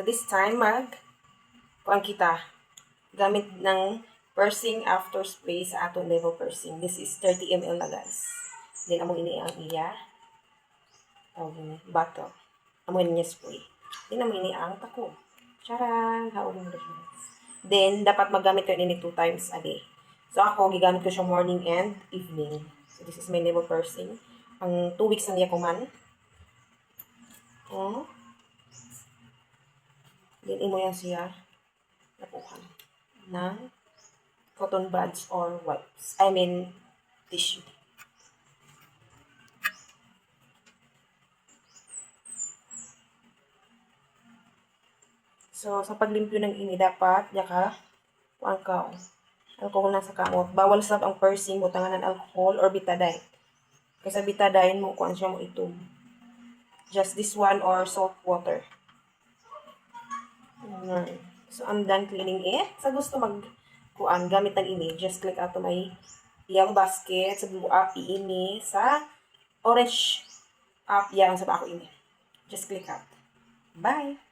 this time, kuan kita gamit ng pursing after spray sa atong level pursing. This is 30 ml na, guys. Then, amo ini ang iya bottle. Amo niya spray. Then, amo ini ang tako. Charan! Haulong na guys. Then, dapat magamit ko ini 2 times a day. So, ako, gigamit ko siya morning and evening. So, this is my level pursing. Ang 2 weeks na niya kuman. Then, imo yan siya napuhan ng cotton buds or wipes. I mean, tissue. So, sa paglimpyo ng ini, dapat, alcohol na sa kamot. Bawal sab ang pursing, butangan ng alcohol or betadine. Kasi betadine mo, kuan siya mo itom. Just this one or salt water. So, I'm done cleaning it. Sa gusto gamit ng ini, just click out to my iyang basket. Sa blue app, ini. Sa orange app, yang sa bako ini. Just click out. Bye!